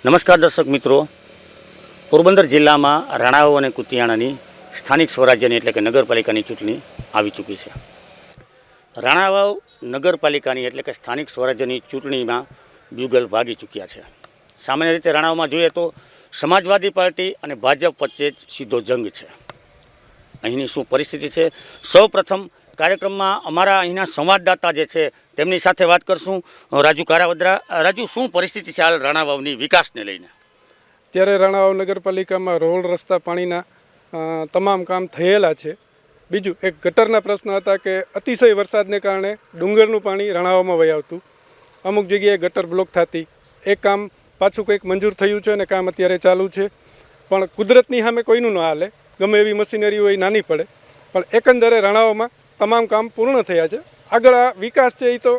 નમસ્કાર દર્શક મિત્રો, પોરબંદર જિલ્લામાં રાણાવાવ અને કુતિયાણાની સ્થાનિક સ્વરાજ્યની એટલે કે નગરપાલિકાની ચૂંટણી આવી ચૂકી છે. રાણાવાવ નગરપાલિકાની એટલે કે સ્થાનિક સ્વરાજ્યની ચૂંટણીમાં બ્યુગલ વાગી ચૂક્યા છે. સામાન્ય રીતે રાણાવાવમાં જોઈએ તો સમાજવાદી પાર્ટી અને ભાજપ વચ્ચે જ સીધો જંગ છે. અહીંની શું પરિસ્થિતિ છે, સૌ પ્રથમ કાર્યક્રમમાં અમારા અહીંના સંવાદદાતા જે છે તેમની સાથે વાત કરશું. રાજુ કારાવદરા, રાજુ, શું પરિસ્થિતિ છે હાલ રાણાવાવની વિકાસને લઈને? ત્યારે રાણાવાવ નગરપાલિકામાં રોડ, રસ્તા, પાણીના તમામ કામ થયેલા છે. બીજું એક ગટરના પ્રશ્ન હતા કે અતિશય વરસાદને કારણે ડુંગરનું પાણી રાણાવાવમાં વહી આવતું. અમુક જગ્યાએ ગટર બ્લોક થતી. એ કામ પાછું કંઈક મંજૂર થયું છે અને કામ અત્યારે ચાલુ છે. પણ કુદરતની સામે કોઈનું ન હાલે, ગમે એવી મશીનરી હોય નાની પડે. પણ એકંદરે રાણાવાવમાં તમામ કામ પૂર્ણ થયા છે. આગળ આ વિકાસ છે એ તો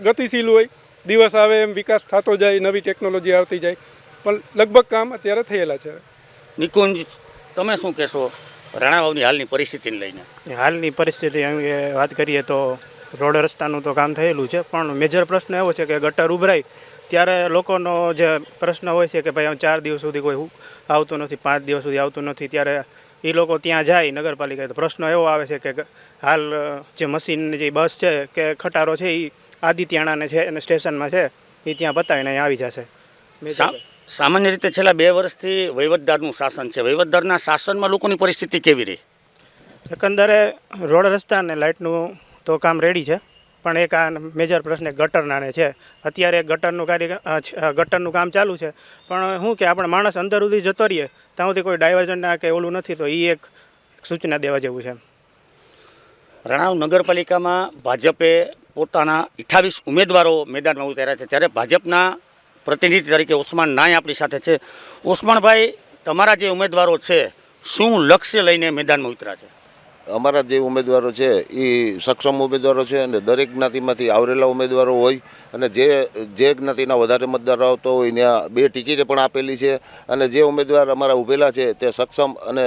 ગતિશીલ હોય, દિવસ આવે એમ વિકાસ થતો જાય, નવી ટેકનોલોજી આવતી જાય, પણ લગભગ કામ અત્યારે થયેલા છે. નિકુંજ, તમે શું કહેશો રાણાવાવની હાલની પરિસ્થિતિને લઈને? હાલની પરિસ્થિતિ અંગે વાત કરીએ તો રોડ રસ્તાનું તો કામ થયેલું છે, પણ મેજર પ્રશ્ન એવો છે કે ગટર ઉભરાય ત્યારે લોકોનો જે પ્રશ્ન હોય છે કે ભાઈ 4 દિવસ સુધી કોઈ આવતું નથી, 5 દિવસ સુધી આવતું નથી, ત્યારે એ લોકો ત્યાં જાય નગરપાલિકાએ તો પ્રશ્ન એવો આવે છે કે હાલ જે મશીન જે બસ છે કે ખટારો છે એ આદિત્યાણાને છે અને સ્ટેશનમાં છે, એ ત્યાં બતાવીને અહીં આવી જશે. સામાન્ય રીતે છેલ્લા 2 વર્ષથી વહીવટદારનું શાસન છે. વહીવટદારના શાસનમાં લોકોની પરિસ્થિતિ કેવી રહી? એકંદરે રોડ રસ્તા અને લાઇટનું તો કામ રેડી છે, પણ એક આ મેજર પ્રશ્ન ગટરનાને છે. અત્યારે ગટરનું કામ ચાલુ છે, પણ શું કે આપણે માણસ અંદર સુધી જતો રહીએ ત્યાં સુધી કોઈ ડાયવર્ઝનના કે ઓલું નથી, તો એ એક સૂચના દેવા જેવું છે. રાણાવાવ નગરપાલિકામાં ભાજપે પોતાના 28 ઉમેદવારો મેદાનમાં ઉતાર્યા છે, ત્યારે ભાજપના પ્રતિનિધિ તરીકે ઓસમાન નાય આપણી સાથે છે. ઓસમાનભાઈ, તમારા જે ઉમેદવારો છે શું લક્ષ્ય લઈને મેદાનમાં ઉતર્યા છે? અમારા જે ઉમેદવારો છે એ સક્ષમ ઉમેદવારો છે અને દરેક જ્ઞાતિમાંથી આવરેલા ઉમેદવારો હોય અને જે જ્ઞાતિના વધારે મતદારો આવતો હોય ત્યાં 2 ટિકિટે પણ આપેલી છે. અને જે ઉમેદવાર અમારા ઊભેલા છે તે સક્ષમ અને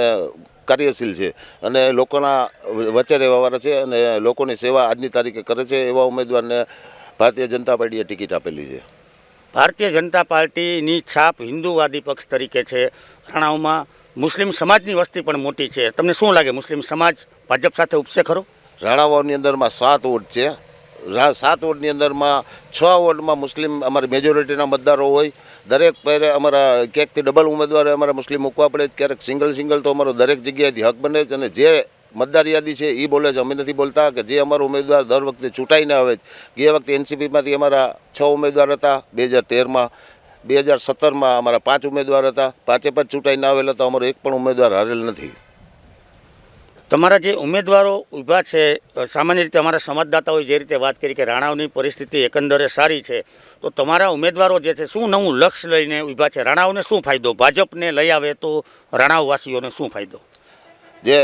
કાર્યશીલ છે અને લોકોના વચ્ચે રહેવાવાળા છે અને લોકોની સેવા આજની તારીખે કરે છે. એવા ઉમેદવારને ભારતીય જનતા પાર્ટીએ ટિકિટ આપેલી છે. ભારતીય જનતા પાર્ટીની છાપ હિન્દુવાદી પક્ષ તરીકે છે. રાણાવાવમાં મુસ્લિમ સમાજની વસ્તી પણ મોટી છે. તમને શું લાગે, મુસ્લિમ સમાજ ભાજપ સાથે ઉપસે ખરો? રાણાવાવની અંદરમાં 7 વોર્ડ છે. 7 વોર્ડની અંદરમાં 6 વોર્ડમાં મુસ્લિમ અમારી મેજોરિટીના મતદારો હોય. દરેક પહેરે અમારા ક્યાંકથી ડબલ ઉમેદવારો અમારા મુસ્લિમ મૂકવા પડે, ક્યારેક સિંગલ તો અમારો દરેક જગ્યાએથી હક બને છે. અને જે મતદાર યાદી છે એ બોલે છે, અમે નથી બોલતા. કે જે અમારો ઉમેદવાર દર વખતે ચૂંટાઈને આવે છે. ગયા વખતે એનસીપીમાંથી અમારા 6 ઉમેદવાર હતા, 2013માં, 2017માં અમારા 5 ઉમેદવાર હતા. 5 ચૂંટાઈને આવેલા હતા, અમારો એક પણ ઉમેદવાર હારેલ નથી. તમારા જે ઉમેદવારો ઊભા છે, સામાન્ય રીતે અમારા સંવાદદાતાઓએ જે રીતે વાત કરી કે રાણાવાવની પરિસ્થિતિ એકંદરે સારી છે, તો તમારા ઉમેદવારો જે છે શું નવું લક્ષ્ય લઈને ઊભા છે? રાણાવાવને શું ફાયદો? ભાજપને લઈ આવે તો રાણાવાવવાસીઓને શું ફાયદો? જે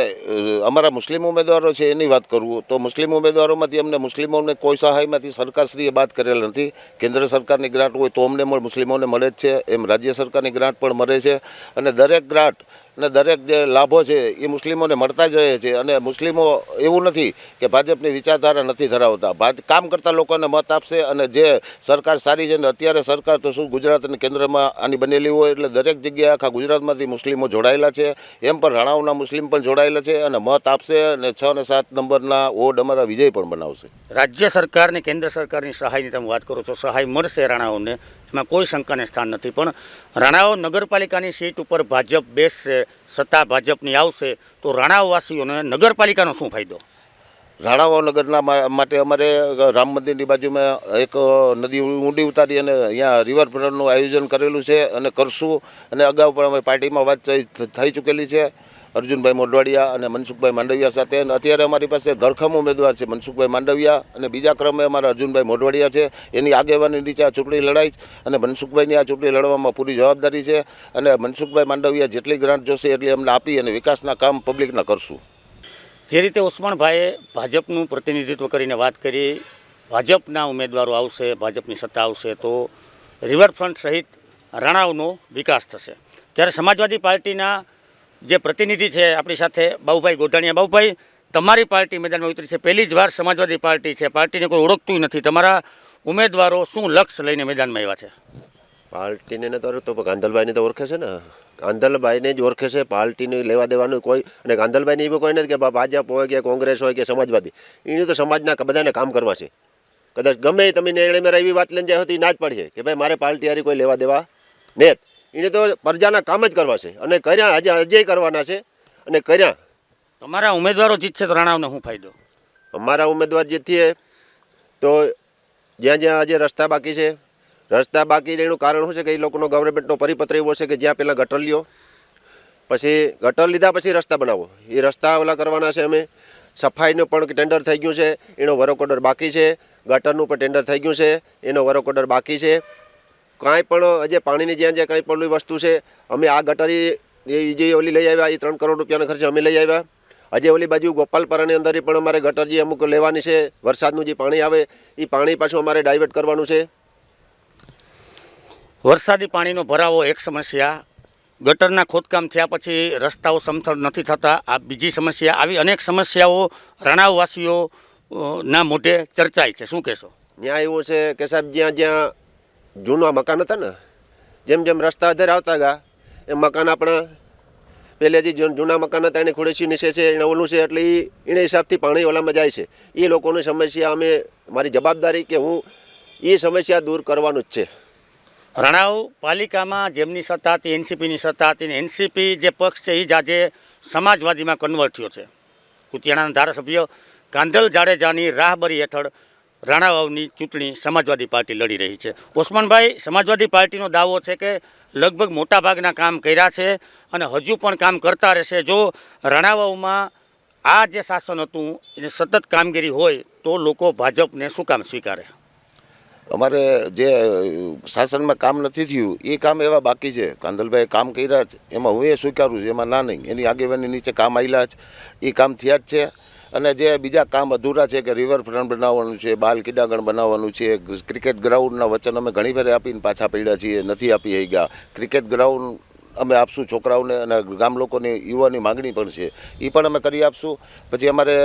અમારા મુસ્લિમ ઉમેદવારો છે એની વાત કરું તો મુસ્લિમ ઉમેદવારોમાંથી અમને મુસ્લિમોને કોઈ સહાયમાંથી સરકારશ્રીએ બાદ કરેલ નથી. કેન્દ્ર સરકારની ગ્રાન્ટ હોય તો અમને મુસ્લિમોને મળે જ છે, એમ રાજ્ય સરકારની ગ્રાન્ટ પણ મળે છે. અને દરેક ગ્રાન્ટ અને દરેક જે લાભો છે એ મુસ્લિમોને મળતા જ રહે છે. અને મુસ્લિમો એવું નથી કે ભાજપની વિચારધારા નથી ધરાવતા, કામ કરતા લોકોને મત આપશે. અને જે સરકાર સારી છે ને અત્યારે સરકાર તો શું ગુજરાત અને કેન્દ્રમાં આની બનેલી હોય એટલે દરેક જગ્યાએ આખા ગુજરાતમાંથી મુસ્લિમો જોડાયેલા છે. એમ પણ રાણાવાવના મુસ્લિમ પણ જોડાયેલા છે અને મત આપશે અને 6 અને 7 નંબરના વોર્ડ અમારા વિજય પણ બનાવશે. રાજ્ય સરકાર ને કેન્દ્ર સરકારની સહાયની તમે વાત કરો છો, સહાય મળશે રાણાવાવને, એમાં કોઈ શંકાને સ્થાન નથી. પણ રાણાવાવ નગરપાલિકાની સીટ ઉપર ભાજપ બેસશે, સત્તા ભાજપની આવશે, તો રાણાવાવવાસીઓને નગરપાલિકાનો શું ફાયદો? રાણાવાવ નગરના માટે અમારે રામ મંદિરની બાજુમાં એક નદી ઊંડી ઉતારી અને અહીંયા રિવરફ્રન્ટનું આયોજન કરેલું છે અને કરશું. અને અગાઉ પણ અમારી પાર્ટીમાં વાત થઈ ચૂકેલી છે અર્જુનભાઈ મોઢવાડિયા અને મનસુખભાઈ માંડવિયા સાથે. અને અત્યારે અમારી પાસે ધરખમ ઉમેદવાર છે મનસુખભાઈ માંડવિયા અને બીજા ક્રમે અમારા અર્જુનભાઈ મોઢવાડિયા છે. એની આગેવાની નીચે આ ચૂંટણી લડાઈ અને મનસુખભાઈની આ ચૂંટણી લડવામાં પૂરી જવાબદારી છે. અને મનસુખભાઈ માંડવિયા જેટલી ગ્રાન્ટ જોશે એટલી અમને આપી અને વિકાસના કામ પબ્લિકના કરશું. જે રીતે ઓસમાનભાઈએ ભાજપનું પ્રતિનિધિત્વ કરીને વાત કરી, ભાજપના ઉમેદવારો આવશે, ભાજપની સત્તા આવશે તો રિવરફ્રન્ટ સહિત રાણાવાવનો વિકાસ થશે. ત્યારે સમાજવાદી પાર્ટીના જે પ્રતિનિધિ છે આપણી સાથે બાબુભાઈ ગોઢાણીયા. બાબુભાઈ, તમારી પાર્ટી મેદાનમાં ઉતરી છે, પહેલી જ વાર સમાજવાદી પાર્ટી છે, પાર્ટીને કોઈ ઓળખતું નથી. તમારા ઉમેદવારો શું લક્ષ્ય લઈને મેદાનમાં આવ્યા છે? પાર્ટીને તો કાંદલભાઈને તો ઓળખે છે ને, કાંદલભાઈને જ ઓળખે છે. પાર્ટીને લેવા દેવાનું કોઈ, અને કાંદલભાઈને એવું કોઈ નથી કે ભાજપ હોય કે કોંગ્રેસ હોય કે સમાજવાદી. એની તો સમાજના બધાને કામ કરવા છે. કદાચ ગમે તમે મેળા એવી વાત લઈને જાય તો ના જ પડશે કે ભાઈ મારે પાર્ટી હારી કોઈ લેવા દેવા નહીં. એને તો પ્રજાના કામ જ કરવા છે અને કર્યા, હજે કરવાના છે અને કર્યા. તમારા ઉમેદવારો જીતશે તો રાણાવને શું ફાયદો? અમારા ઉમેદવાર જીતીએ તો જ્યાં જ્યાં આજે રસ્તા બાકી છે, રસ્તા બાકી એનું કારણ શું છે કે એ લોકોનો ગવર્મેન્ટનો પરિપત્ર એવો છે કે જ્યાં પહેલાં ગટર લ્યો, પછી ગટર લીધા પછી રસ્તા બનાવો. એ રસ્તા ઓલા કરવાના છે. અમે સફાઈનું પણ ટેન્ડર થઈ ગયું છે, એનો વર્ક ઓર્ડર બાકી છે. ગટરનું પણ ટેન્ડર થઈ ગયું છે, એનો વર્ક ઓર્ડર બાકી છે. કાંઈ પણ હજે પાણીની જ્યાં જ્યાં કંઈ પણ વસ્તુ છે, અમે આ ગટરી જે ઓલી લઈ આવ્યા એ 3 કરોડ રૂપિયાના ખર્ચે અમે લઈ આવ્યા. હજે ઓલી બાજુ ગોપાલપરાની અંદર પણ અમારે ગટર જે અમુક લેવાની છે, વરસાદનું જે પાણી આવે એ પાણી પાછું અમારે ડાયવર્ટ કરવાનું છે. વરસાદી પાણીનો ભરાવો એક સમસ્યા, ગટરના ખોદકામ થયા પછી રસ્તાઓ સમથળ નથી થતા આ બીજી સમસ્યા. આવી અનેક સમસ્યાઓ રાણાવવાસીઓ ના મોઢે ચર્ચાય છે. શું કહેશો? ત્યાં એવું છે કે સાહેબ જ્યાં જ્યાં જૂના મકાન હતા ને, જેમ જેમ રસ્તા આધારે આવતા ગયા એ મકાન આપણા પહેલે જે જૂના મકાન હતા એને ખુડેસી નીચે છે, એને ઓલું છે, એટલે એને હિસાબથી પાણી ઓલામાં જાય છે. એ લોકોની સમસ્યા અમે, મારી જવાબદારી કે હું એ સમસ્યા દૂર કરવાનું જ છે. રાણાવ પાલિકામાં જેમની સત્તા હતી, એનસીપીની સત્તા હતી, એનસીપી જે પક્ષ છે એ જ આજે સમાજવાદીમાં કન્વર્ટ થયો છે. કુતિયાણાના ધારાસભ્ય કાંધલ જાડેજાની રાહબરી હેઠળ રાણાવાવની ચૂંટણી સમાજવાદી પાર્ટી લડી રહી છે. ઓસમાનભાઈ, સમાજવાદી પાર્ટીનો દાવો છે કે લગભગ મોટાભાગના કામ કર્યા છે અને હજુ પણ કામ કરતા રહેશે. જો રાણાવાવમાં આ જે શાસન હતું એને સતત કામગીરી હોય તો લોકો ભાજપને શું કામ સ્વીકારે? અમારે જે શાસનમાં કામ નથી થયું એ કામ એવા બાકી છે. કાંદલભાઈ કામ કર્યા જ, એમાં હું એ સ્વીકારું છું, એમાં ના નહીં. એની આગેવાની નીચે કામ આવેલા જ, એ કામ થયા જ છે. અને જે બીજા કામ અધૂરા છે કે રિવરફ્રન્ટ બનાવવાનું છે, બાલ ક્રીડાંગણ બનાવવાનું છે, ક્રિકેટ ગ્રાઉન્ડના વચન અમે ઘણી ફેરે આપીને પાછા પડ્યા છીએ, નથી આપી આવી ગયા. ક્રિકેટ ગ્રાઉન્ડ અમે આપશું છોકરાઓને, અને ગામ લોકોની યુવાની માગણી પણ છે, એ પણ અમે કરી આપશું. પછી અમારે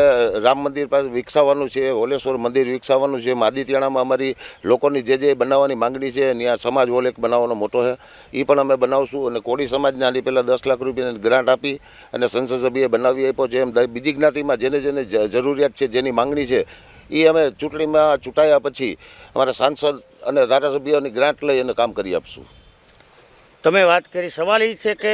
રામ મંદિર પાસે વિકસાવવાનું છે, હોલેશ્વર મંદિર વિકસાવવાનું છે. આદિત્યાણામાં અમારી લોકોની જે બનાવવાની માગણી છે, ત્યાં સમાજ હોલ એક બનાવવાનો મોટો છે, એ પણ અમે બનાવશું. અને કોળી સમાજને આની પહેલાં 10 લાખ રૂપિયાની ગ્રાન્ટ આપી અને સંસદ સભ્યએ બનાવી આપ્યો છે. એમ બીજી જ્ઞાતિમાં જેને જેને જરૂરિયાત છે, જેની માગણી છે, એ અમે ચૂંટણીમાં ચૂંટાયા પછી અમારા સાંસદ અને ધારાસભ્યોની ગ્રાન્ટ લઈ અને કામ કરી આપશું. તમે વાત કરી, સવાલ એ છે કે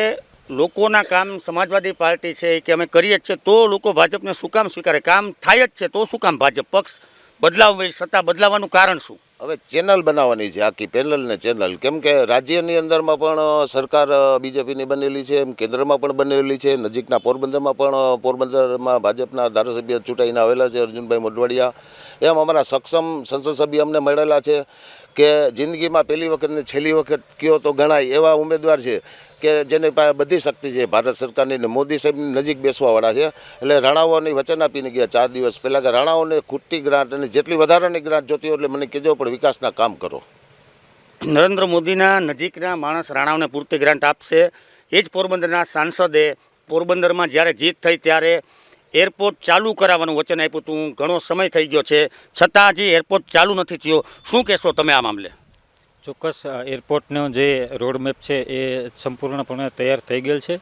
લોકોના કામ સમાજવાદી પાર્ટી છે કે અમે કરીએ જ છે તો લોકો ભાજપને શું કામ સ્વીકારે? કામ થાય જ છે તો શું કામ ભાજપ પક્ષ બદલાવ, સત્તા બદલાવાનું કારણ શું? હવે ચેનલ બનાવવાની છે, આખી પેનલને ચેનલ. કેમ કે રાજ્યની અંદરમાં પણ સરકાર બીજેપીની બનેલી છે, એમ કેન્દ્રમાં પણ બનેલી છે, નજીકના પોરબંદરમાં ભાજપના ધારાસભ્ય ચૂંટાઈને આવેલા છે, અર્જુનભાઈ મોઢવાડિયા. એમ અમારા સક્ષમ સંસદ સભ્ય અમને મળેલા છે કે જિંદગીમાં પહેલી વખત ને છેલ્લી વખત કયો તો ગણાય એવા ઉમેદવાર છે કે જેની પાસે બધી શક્તિ છે ભારત સરકારની, ને મોદી સાહેબની નજીક બેસવાવાળા છે. એટલે રાણાઓની વચન આપીને ગયા 4 દિવસ પહેલાં કે રાણાઓને ખૂટતી ગ્રાન્ટ અને જેટલી વધારાની ગ્રાન્ટ જોતી હોય એટલે મને કહેજો, પણ વિકાસના કામ કરો. નરેન્દ્ર મોદીના નજીકના માણસ રાણાવને પૂરતી ગ્રાન્ટ આપશે. એ જ પોરબંદરના સાંસદે પોરબંદરમાં જ્યારે જીત થઈ ત્યારે એરપોર્ટ ચાલુ કરાવવાનું વચન આપ્યું હતું. ઘણો સમય થઈ ગયો છે છતાં હજી એરપોર્ટ ચાલુ નથી થયો. શું કહેશો તમે આ મામલે? ચોક્કસ એરપોર્ટનો જે રોડમેપ છે એ સંપૂર્ણપણે તૈયાર થઈ ગયેલ છે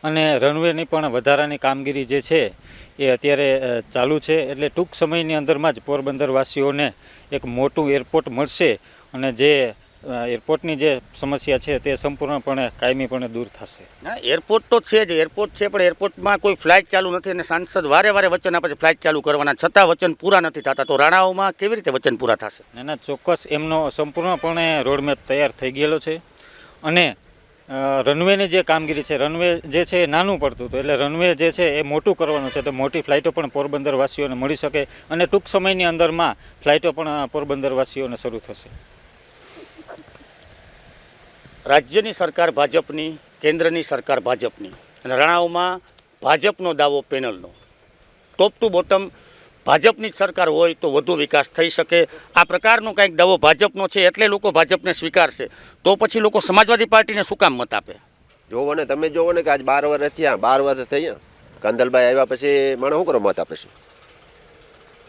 અને રનવેની પણ વધારાની કામગીરી જે છે એ અત્યારે ચાલુ છે. એટલે ટૂંક સમયની અંદરમાં જ પોરબંદરવાસીઓને એક મોટું એરપોર્ટ મળશે અને જે એરપોર્ટની જે સમસ્યા છે તે સંપૂર્ણપણે કાયમીપણે દૂર થશે. ના, એરપોર્ટ તો છે જ, એરપોર્ટ છે, પણ એરપોર્ટમાં કોઈ ફ્લાઇટ ચાલુ નથી અને સાંસદ વારે વચન આપે છે ફ્લાઇટ ચાલુ કરવાના, છતાં વચન પૂરા નથી થતા. તો રાણાઓમાં કેવી રીતે વચન પૂરા થશે? ના, ચોક્કસ એમનો સંપૂર્ણપણે રોડમેપ તૈયાર થઈ ગયેલો છે અને રનવેની જે કામગીરી છે, રનવે જે છે એ નાનું પડતું હતું, એટલે રનવે જે છે એ મોટું કરવાનું છે તો મોટી ફ્લાઇટો પણ પોરબંદરવાસીઓને મળી શકે અને ટૂંક સમયની અંદરમાં ફ્લાઇટો પણ પોરબંદરવાસીઓને શરૂ થશે. રાજ્યની સરકાર ભાજપની, કેન્દ્રની સરકાર ભાજપની અને રાણાઓમાં ભાજપનો દાવો પેનલનો. ટોપ ટુ બોટમ ભાજપની જ સરકાર હોય તો વધુ વિકાસ થઈ શકે. આ પ્રકારનો કંઈક દાવો ભાજપનો છે એટલે લોકો ભાજપને સ્વીકારશે. તો પછી લોકો સમાજવાદી પાર્ટીને શું કામ મત આપે? જોવો ને, તમે જોવો ને કે આજ 12 વર્ષ થયા, 12 વર્ષ થયા કાંદલભાઈ આવ્યા પછી માણસ શું કરો મત આપે છે?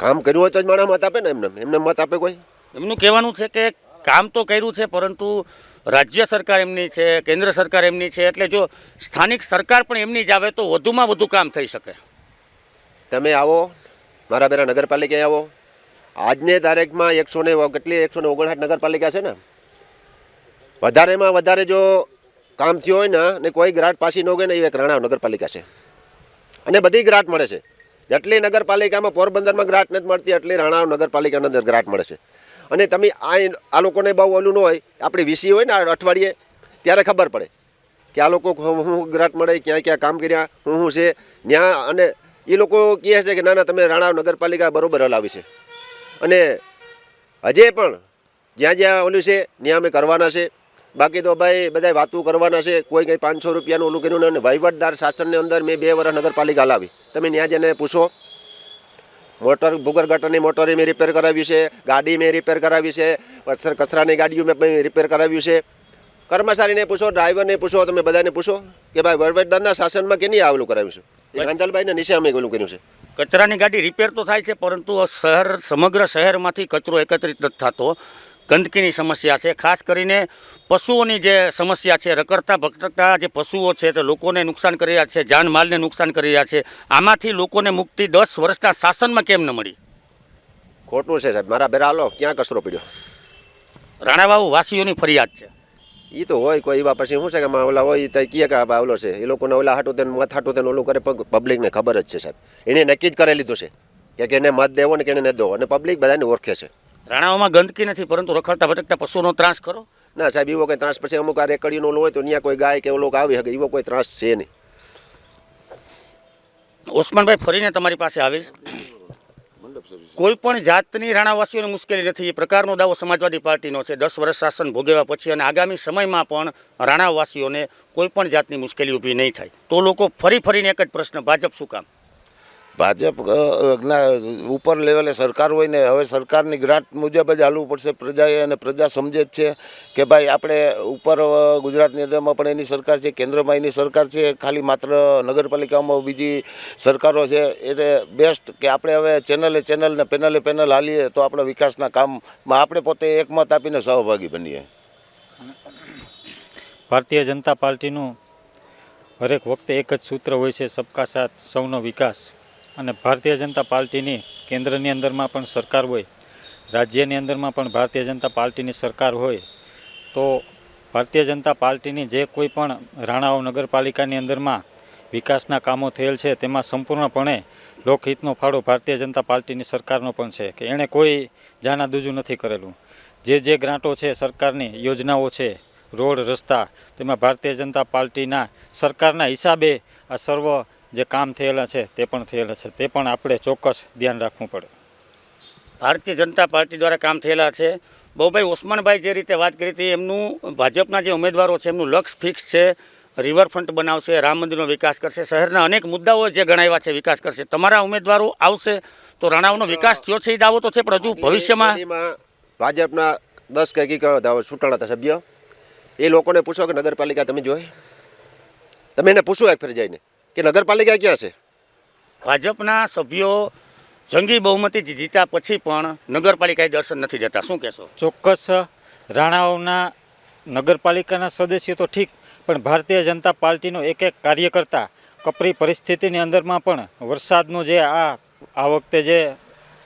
કામ કર્યું હોય તો જ માણસ મત આપે ને, એમને મત આપે કોઈ? એમનું કહેવાનું છે કે કામ તો કર્યું છે પરંતુ રાજ્ય સરકાર એમની છે, કેન્દ્ર સરકાર એમની છે, એટલે જો સ્થાનિક સરકાર પણ એમની જ આવે તો વધુમાં વધુ કામ થઈ શકે. તમે આવો મારા બેરા નગરપાલિકાએ આવો. આજની તારીખમાં 159 નગરપાલિકા છે ને, વધારેમાં વધારે જો કામ થયું હોય ને કોઈ ગ્રાન્ટ પાછી ન ગઈ ને એ એક રાણાવ નગરપાલિકા છે. અને બધી ગ્રાન્ટ મળે છે. જેટલી નગરપાલિકામાં પોરબંદરમાં ગ્રાન્ટ નથી મળતી એટલી રાણાવ નગરપાલિકાની અંદર ગ્રાન્ટ મળે છે. અને તમે આ લોકોને બહુ ઓલું ન હોય, આપણી વીસી હોય ને અઠવાડિયે ત્યારે ખબર પડે કે આ લોકો હું ગ્રાન્ટ મળે, ક્યાં ક્યાં કામ કર્યા, હું છે ત્યાં. અને એ લોકો કહે છે કે ના ના તમે રાણાવ નગરપાલિકા બરાબર હલાવી છે. અને હજે પણ જ્યાં જ્યાં ઓલું છે ત્યાં અમે કરવાના છે. બાકી તો ભાઈ બધા વાતું કરવાના છે. કોઈ કંઈ 500 રૂપિયાનું ઓલું કર્યું ને. વહીવટદાર શાસનની અંદર મેં 2 વર્ષ નગરપાલિકા લાવી. તમે ત્યાં જઈને પૂછો. મોટર ભૂગર ગટરની મોટર મેં રિપેર કરાવ્યું છે, ગાડી મેં રિપેર કરાવી છે, કચરાની ગાડીઓ મેં રિપેર કરાવ્યું છે. કર્મચારીને પૂછો, ડ્રાઈવરને પૂછો, તમે બધાને પૂછો કે ભાઈ વહીવટદારના શાસનમાં કેની આવેલું કરાવ્યું છે. એ કાંતલભાઈને નીચે અમે ઓલું કર્યું છે. કચરાની ગાડી રિપેર તો થાય છે, પરંતુ સમગ્ર શહેરમાંથી કચરો એકત્રિત નથી થતો. ગંદકીની સમસ્યા છે, ખાસ કરીને પશુઓની જે સમસ્યા છે, રખડતા ભટકતા જે પશુઓ છે તે લોકોને નુકસાન કરી રહ્યા છે, જાનમાલને નુકસાન કરી રહ્યા છે. આમાંથી લોકોને મુક્તિ 10 વર્ષના શાસનમાં કેમ ન મળી? ખોટું છે સાહેબ. મારા બેરા હાલો ક્યાં કચરો પડ્યો? રાણાવાવ વાસીઓની ફરિયાદ છે. એ તો હોય કોઈ એવા પછી શું છે કે ઓલા હોય તો કીએ કે આ ઓલો છે એ લોકોને ઓલા હાટું તેને મત હાટું તેને ઓલું કરે. પબ્લિકને ખબર જ છે સાહેબ. એને નક્કી જ કરી લીધું છે કે એને મત દેવો ને કે એને ન દેવો. અને પબ્લિક બધાને ઓળખે છે. રાણાવાવમાં ગંદકી નથી, પરંતુ રખડતા ભટકતા પશુઓનો ત્રાસ ખરો? ના સાહેબ, એવો કોઈ ત્રાસ પછી અમુક આ રેકડીનો ઓલું હોય તો ત્યાં કોઈ ગાય કે ઓલો આવી શકે, એવો કોઈ ત્રાસ છે નહીં. ઓસમાનભાઈ, ફરીને તમારી પાસે આવીશ. કોઈ પણ જાતની રાણાવાસીઓને મુશ્કેલી નથી, એ પ્રકારનો દાવો સમાજવાદી પાર્ટીનો છે. 10 વર્ષ શાસન ભોગવ્યા પછી અને આગામી સમયમાં પણ રાણાવાસીઓને કોઈ પણ જાતની મુશ્કેલી ઊભી નહીં થાય. તો લોકો ફરીને એક જ પ્રશ્ન, ભાજપ શું કામ? ભાજપ ઉપર લેવલે સરકાર હોય ને, હવે સરકારની ગ્રાન્ટ મુજબ જ હાલવું પડશે પ્રજાએ. અને પ્રજા સમજે જ છે કે ભાઈ આપણે ઉપર ગુજરાતની અંદરમાં પણ એની સરકાર છે, કેન્દ્રમાં એની સરકાર છે, ખાલી માત્ર નગરપાલિકામાં બીજી સરકારો છે. એટલે બેસ્ટ કે આપણે હવે ચેનલ ને પેનલ હાલીએ તો આપણા વિકાસના કામમાં આપણે પોતે એકમત આપીને સહભાગી બનીએ. ભારતીય જનતા પાર્ટીનું હરેક વખતે એક જ સૂત્ર હોય છે, સબકા સાથ સૌનો વિકાસ. અને ભારતીય જનતા પાર્ટીની કેન્દ્રની અંદરમાં પણ સરકાર હોય, રાજ્યની અંદરમાં પણ ભારતીય જનતા પાર્ટીની સરકાર હોય, તો ભારતીય જનતા પાર્ટીની જે કોઈ પણ રાણાવાવ નગરપાલિકાની અંદરમાં વિકાસના કામો થયેલ છે તેમાં સંપૂર્ણપણે લોકહિતનો ફાળો ભારતીય જનતા પાર્ટીની સરકારનો પણ છે. કે એણે કોઈ જાનાદૂજું નથી કરેલું. જે ગ્રાન્ટો છે, સરકારની યોજનાઓ છે, રોડ રસ્તા, તેમાં ભારતીય જનતા પાર્ટીના સરકારના હિસાબે આ સર્વ જે કામ થયેલા છે તે પણ થયેલા છે. તે પણ આપણે ચોક્કસ ધ્યાન રાખવું પડે. ભારતીય જનતા પાર્ટી દ્વારા કામ થયેલા છે. બહુભાઈ, ઓસમાનભાઈ જે રીતે વાત કરી હતી, એમનું ભાજપના જે ઉમેદવારો છે એમનું લક્ષ્ય ફિક્સ છે. રિવરફ્રન્ટ બનાવશે, રામ મંદિરનો વિકાસ કરશે, શહેરના અનેક મુદ્દાઓ જે ગણાવ્યા છે વિકાસ કરશે. તમારા ઉમેદવારો આવશે તો રાણાવનો વિકાસ થયો છે એ દાવો તો છે, પણ હજુ ભવિષ્યમાં ભાજપના 10 કે ચૂંટાણા હતા સભ્ય, એ લોકોને પૂછો કે નગરપાલિકા તમે જોઈ? તમે એને પૂછો એક ફેર જઈને કે નગરપાલિકા ક્યાં છે? ભાજપના સભ્યો જંગી બહુમતી જીત્યા પછી પણ નગરપાલિકાએ દર્શન નથી જતા. શું કહેશો? ચોક્કસ રાણાવાવના નગરપાલિકાના સદસ્યો તો ઠીક, પણ ભારતીય જનતા પાર્ટીનો એક કાર્યકર્તા કપરી પરિસ્થિતિની અંદરમાં પણ વરસાદનો જે આ વખતે જે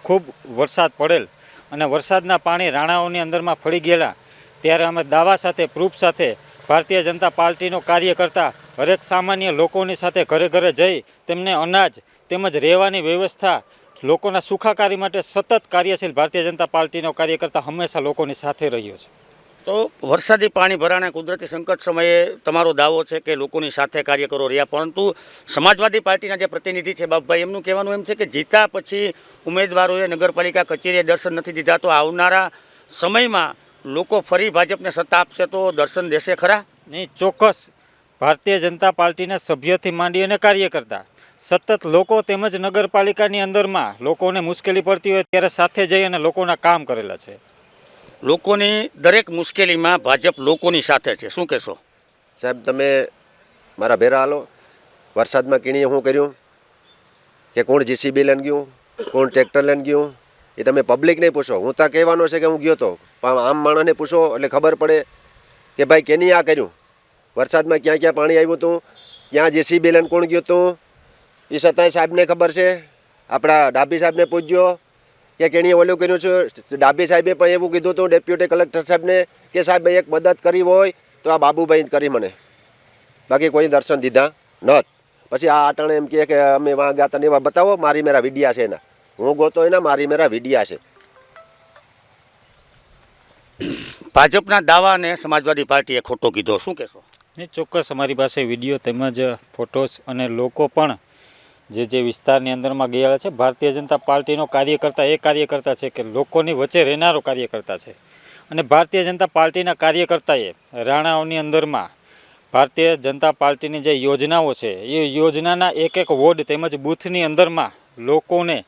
ખૂબ વરસાદ પડેલ અને વરસાદના પાણી રાણાવાવની અંદરમાં ફળી ગયેલા, ત્યારે અમે દાવા સાથે પ્રૂફ સાથે ભારતીય જનતા પાર્ટીનો કાર્યકર્તા હરેક સામાન્ય લોકોની સાથે ઘરે ઘરે જઈ તેમને અનાજ તેમજ રહેવાની વ્યવસ્થા, લોકોના સુખાકારી માટે સતત કાર્યશીલ ભારતીય જનતા પાર્ટીનો કાર્યકર્તા હંમેશા લોકોની સાથે રહ્યો છે. તો વરસાદી પાણી ભરાણા કુદરતી સંકટ સમયે તમારો દાવો છે કે લોકોની સાથે કાર્યકરો રહ્યા, પરંતુ સમાજવાદી પાર્ટીના જે પ્રતિનિધિ છે બાપભાઈ, એમનું કહેવાનું એમ છે કે જીતા પછી ઉમેદવારોએ નગરપાલિકા કચેરીએ દર્શન નથી દીધા, તો આવનારા સમયમાં લોકો ફરી ભાજપને સત્તા આપશે તો દર્શન દેશે ખરા? નહીં, ચોક્કસ. ભારતીય જનતા પાર્ટીના સભ્યથી માંડી અને કાર્યકર્તા સતત લોકો તેમજ નગરપાલિકાની અંદરમાં લોકોને મુશ્કેલી પડતી હોય ત્યારે સાથે જઈ અને લોકોના કામ કરેલા છે. લોકોની દરેક મુશ્કેલીમાં ભાજપ લોકોની સાથે છે. શું કહેશો? સાહેબ, તમે મારા ભેરા હાલો. વરસાદમાં કીણીએ શું કર્યું કે કોણ જીસીબી લઈને ગયું, કોણ ટ્રેક્ટર લઈને ગયું, એ તમે પબ્લિકને પૂછો. હું ત્યાં કહેવાનો છે કે હું ગયો હતો, પણ આમ માણસને પૂછો એટલે ખબર પડે કે ભાઈ કેની આ કર્યું, વરસાદમાં ક્યાં ક્યાં પાણી આવ્યું હતું, ક્યાં જેસીબી લઈને કોણ ગયું હતું, એ છતાંય સાહેબને ખબર છે. આપણા ડાભી સાહેબને પૂછ્યો કે કેણીએ ઓલું કર્યું છે. ડાભી સાહેબે પણ એવું કીધું હતું ડેપ્યુટી કલેક્ટર સાહેબને કે સાહેબ એક મદદ કરી હોય તો આ બાબુભાઈ જ કરી મને, બાકી કોઈ દર્શન દીધા નહોત. પછી આ આટણે એમ કહે કે અમે વાં ગયા તને એવા બતાવો, મારી મેરા વિડિયા છે એના, હું ગોતો એના મારી મેરા વિડિયા છે. ભાજપના દાવાને સમાજવાદી પાર્ટીએ ખોટો કીધો, શું કહેશો? ને ચોક્કસ અમારી પાસે વિડીયો તેમજ ફોટોસ અને લોકો પણ જે વિસ્તારની અંદરમાં ગયેલા છે. ભારતીય જનતા પાર્ટીનો કાર્યકર્તા એ કાર્યકર્તા છે કે લોકોની વચ્ચે રહેનારો કાર્યકર્તા છે. અને ભારતીય જનતા પાર્ટીના કાર્યકર્તાએ રાણાઓની અંદરમાં ભારતીય જનતા પાર્ટીની જે યોજનાઓ છે એ યોજનાના એક એક વોર્ડ તેમજ બૂથની અંદરમાં લોકોને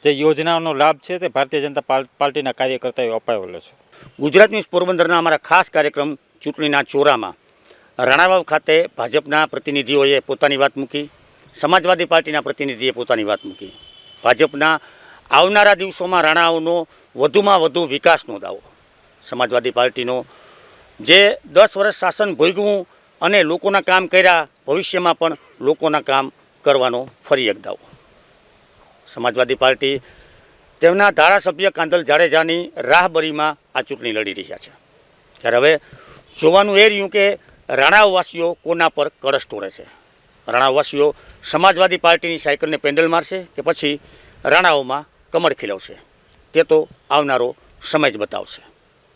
જે યોજનાઓનો લાભ છે તે ભારતીય જનતા પાર્ટીના કાર્યકર્તાએ અપાવેલો છે. ગુજરાત ન્યૂઝ પોરબંદરના અમારા ખાસ કાર્યક્રમ ચૂંટણીના ચોરામાં રાણાવાવ ખાતે ભાજપના પ્રતિનિધિઓએ પોતાની વાત મૂકી, સમાજવાદી પાર્ટીના પ્રતિનિધિએ પોતાની વાત મૂકી. ભાજપના આવનારા દિવસોમાં રાણાઓનો વધુમાં વધુ વિકાસનો દાવો, સમાજવાદી પાર્ટીનો જે 10 વર્ષ શાસન ભોગવું અને લોકોના કામ કર્યા, ભવિષ્યમાં પણ લોકોના કામ કરવાનો ફરી એક દાવો. સમાજવાદી પાર્ટી તેમના ધારાસભ્ય કાંધલ જાડેજાની રાહબરીમાં આ ચૂંટણી લડી રહ્યા છે. ત્યારે હવે જોવાનું એ રહ્યું કે રાણાવાસીઓ કોના પર કળશ તોડે છે. રાણાવાસીઓ સમાજવાદી પાર્ટીની સાયકલને પેન્ડલ મારશે કે પછી રાણાઓમાં કમળ ખીલવશે, તે તો આવનારો સમય જ બતાવશે.